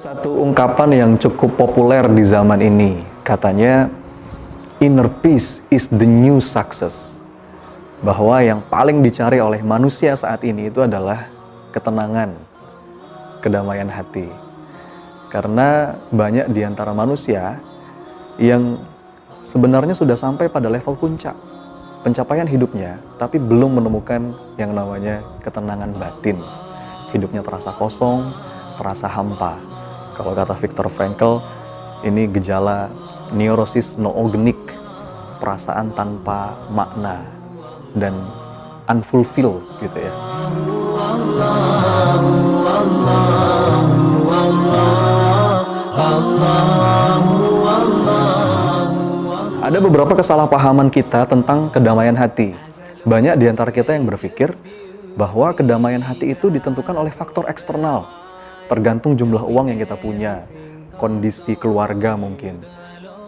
Satu ungkapan yang cukup populer di zaman ini, katanya inner peace is the new success. Bahwa yang paling dicari oleh manusia saat ini itu adalah ketenangan, kedamaian hati. Karena banyak di antara manusia yang sebenarnya sudah sampai pada level puncak pencapaian hidupnya, tapi belum menemukan yang namanya ketenangan batin. Hidupnya terasa kosong, terasa hampa. Kalau kata Viktor Frankl, ini gejala neurosis noogenik, perasaan tanpa makna dan unfulfilled gitu ya. Ada beberapa kesalahpahaman kita tentang kedamaian hati. Banyak di antara kita yang berpikir bahwa kedamaian hati itu ditentukan oleh faktor eksternal. Tergantung jumlah uang yang kita punya, kondisi keluarga mungkin,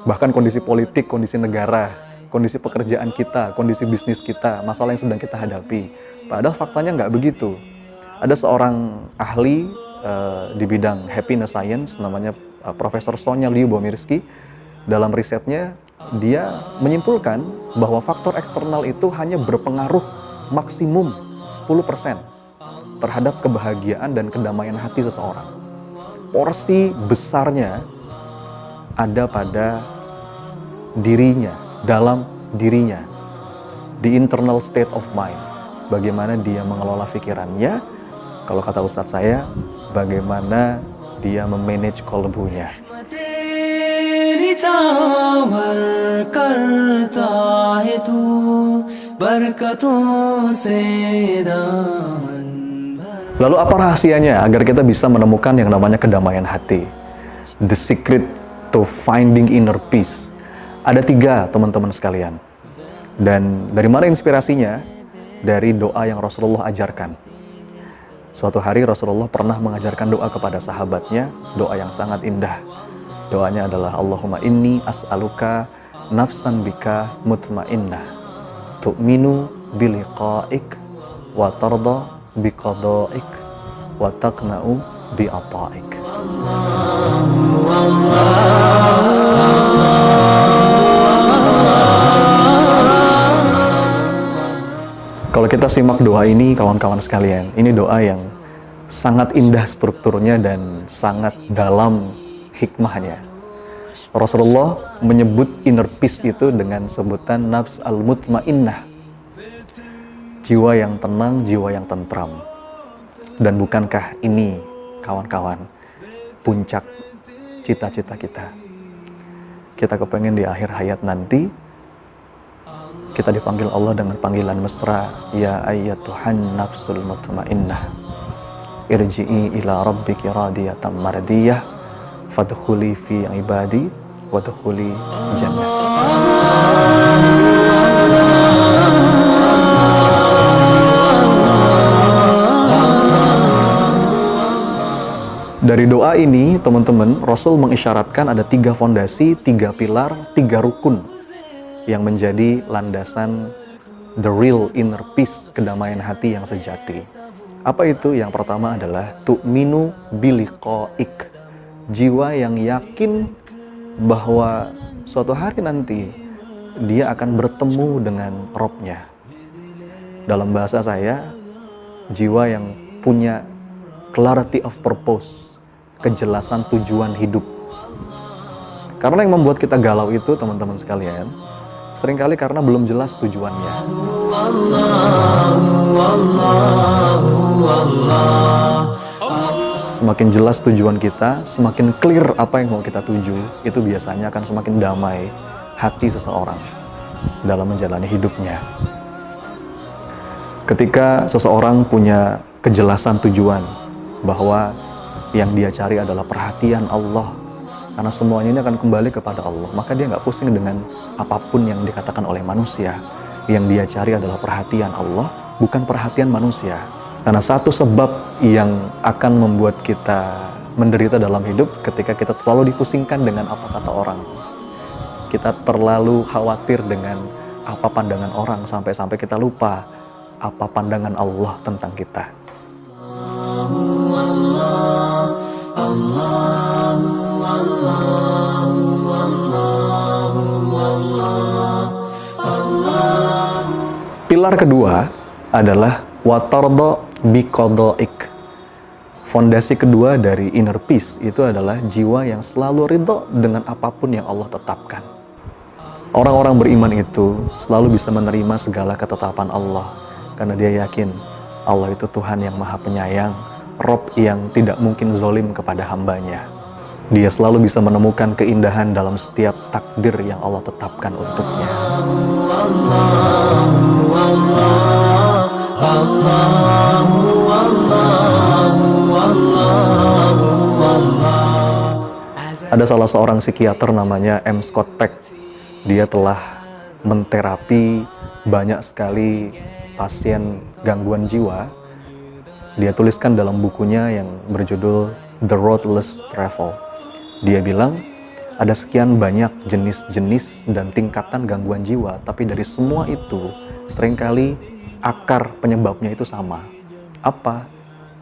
bahkan kondisi politik, kondisi negara, kondisi pekerjaan kita, kondisi bisnis kita, masalah yang sedang kita hadapi. Padahal faktanya nggak begitu. Ada seorang ahli di bidang happiness science, namanya Profesor Sonia Lyubomirsky. Dalam risetnya, dia menyimpulkan bahwa faktor eksternal itu hanya berpengaruh maksimum 10% terhadap kebahagiaan dan kedamaian hati seseorang. Porsi besarnya ada pada dirinya, dalam dirinya, the internal state of mind. Bagaimana dia mengelola pikirannya, kalau kata ustadz saya, bagaimana dia memanage kolbunya. Lalu apa rahasianya agar kita bisa menemukan yang namanya kedamaian hati? The secret to finding inner peace. Ada 3 teman-teman sekalian. Dan dari mana inspirasinya? Dari doa yang Rasulullah ajarkan. Suatu hari Rasulullah pernah mengajarkan doa kepada sahabatnya, doa yang sangat indah. Doanya adalah Allahumma inni as'aluka nafsan bika mutmainnah tu'minu biliqa'ik wa tarda biqada'ik wa taqna'u bi'ata'ik. Kalau kita simak doa ini kawan-kawan sekalian, ini doa yang sangat indah strukturnya dan sangat dalam hikmahnya. Rasulullah menyebut inner peace itu dengan sebutan nafs al-mutmainnah, jiwa yang tenang, jiwa yang tentram. Dan bukankah ini, kawan-kawan, puncak cita-cita kita? Kita kepengen di akhir hayat nanti, kita dipanggil Allah dengan panggilan mesra, ya ayyatuhan nafsul mutmainnah, irji'i ila rabbiki radiyatan mardiyah, fadkhuli fi ibadi, wadkhuli jannah. Dari doa ini, teman-teman, Rasul mengisyaratkan ada 3 fondasi, 3 pilar, 3 rukun yang menjadi landasan the real inner peace, kedamaian hati yang sejati. Apa itu? Yang pertama adalah tu'minu biliqa'ik, jiwa yang yakin bahwa suatu hari nanti dia akan bertemu dengan Robnya. Dalam bahasa saya, jiwa yang punya clarity of purpose, kejelasan tujuan hidup. Karena yang membuat kita galau itu, teman-teman sekalian, seringkali karena belum jelas tujuannya. Semakin jelas tujuan kita, semakin clear apa yang mau kita tuju, itu biasanya akan semakin damai hati seseorang dalam menjalani hidupnya. Ketika seseorang punya kejelasan tujuan, bahwa yang dia cari adalah perhatian Allah, karena semuanya ini akan kembali kepada Allah, maka dia nggak pusing dengan apapun yang dikatakan oleh manusia. Yang dia cari adalah perhatian Allah, bukan perhatian manusia. Karena satu sebab yang akan membuat kita menderita dalam hidup ketika kita terlalu dipusingkan dengan apa kata orang. Kita terlalu khawatir dengan apa pandangan orang sampai-sampai kita lupa apa pandangan Allah tentang kita. Allah Pilar kedua adalah watardo biqadaik. Fondasi kedua dari inner peace itu adalah jiwa yang selalu ridho dengan apapun yang Allah tetapkan. Orang-orang beriman itu selalu bisa menerima segala ketetapan Allah karena dia yakin Allah itu Tuhan yang maha penyayang, Rob yang tidak mungkin zolim kepada hambanya. Dia selalu bisa menemukan keindahan dalam setiap takdir yang Allah tetapkan untuknya. Ada salah seorang psikiater namanya M. Scott Peck. Dia telah menterapi banyak sekali pasien gangguan jiwa. Dia tuliskan dalam bukunya yang berjudul The Road Less Traveled. Dia bilang, ada sekian banyak jenis-jenis dan tingkatan gangguan jiwa, tapi dari semua itu, seringkali akar penyebabnya itu sama. Apa?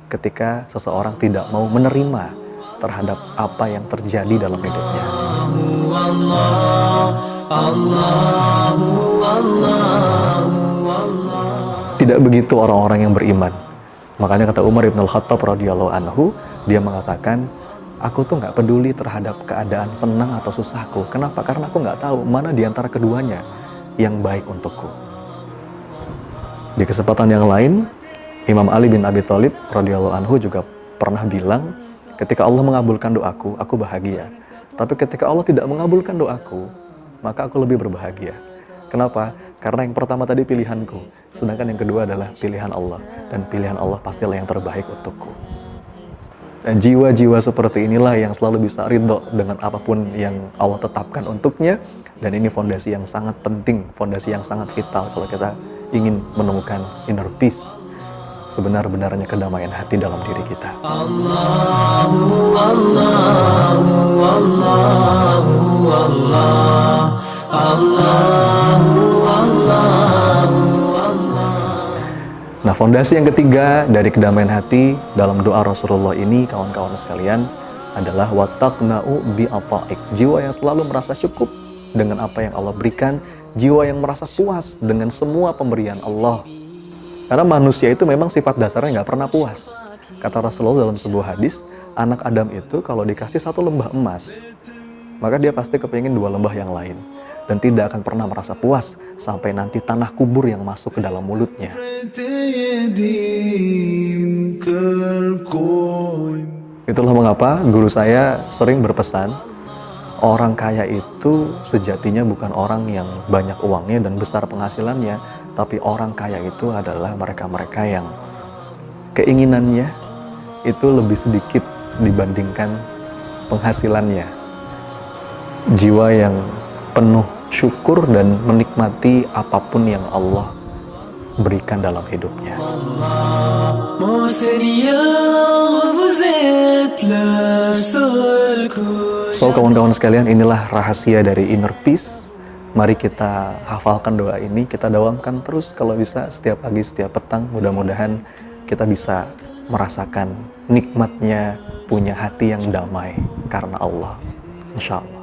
Ketika seseorang tidak mau menerima terhadap apa yang terjadi dalam hidupnya. Tidak begitu orang-orang yang beriman. Makanya kata Umar ibn al-Khattab radhiyallahu anhu, dia mengatakan, aku tuh nggak peduli terhadap keadaan senang atau susahku. Kenapa? Karena aku nggak tahu mana di antara keduanya yang baik untukku. Di kesempatan yang lain, Imam Ali bin Abi Thalib radhiyallahu anhu juga pernah bilang, ketika Allah mengabulkan doaku, aku bahagia. Tapi ketika Allah tidak mengabulkan doaku, maka aku lebih berbahagia. Kenapa? Karena yang pertama tadi pilihanku, sedangkan yang kedua adalah pilihan Allah. Dan pilihan Allah pastilah yang terbaik untukku. Dan jiwa-jiwa seperti inilah yang selalu bisa ridho dengan apapun yang Allah tetapkan untuknya. Dan ini fondasi yang sangat penting, fondasi yang sangat vital kalau kita ingin menemukan inner peace, sebenar-benarnya kedamaian hati dalam diri kita. Allahu, Allahu, Allahu, Allah, Allahu, Allahu, Allah. Nah, fondasi yang ketiga dari kedamaian hati dalam doa Rasulullah ini, kawan-kawan sekalian, adalah wattaqna'u bi'ata'ik. Jiwa yang selalu merasa cukup dengan apa yang Allah berikan, jiwa yang merasa puas dengan semua pemberian Allah. Karena manusia itu memang sifat dasarnya nggak pernah puas. Kata Rasulullah dalam sebuah hadis, anak Adam itu kalau dikasih satu lembah emas, maka dia pasti kepingin 2 lembah yang lain. Dan tidak akan pernah merasa puas sampai nanti tanah kubur yang masuk ke dalam mulutnya. Itulah mengapa guru saya sering berpesan, orang kaya itu sejatinya bukan orang yang banyak uangnya dan besar penghasilannya, tapi orang kaya itu adalah mereka-mereka yang keinginannya itu lebih sedikit dibandingkan penghasilannya. Jiwa yang penuh syukur dan menikmati apapun yang Allah berikan dalam hidupnya. So, kawan-kawan sekalian, inilah rahasia dari inner peace. Mari kita hafalkan doa ini, kita dawamkan terus kalau bisa setiap pagi, setiap petang. Mudah-mudahan kita bisa merasakan nikmatnya punya hati yang damai karena Allah. Insya Allah.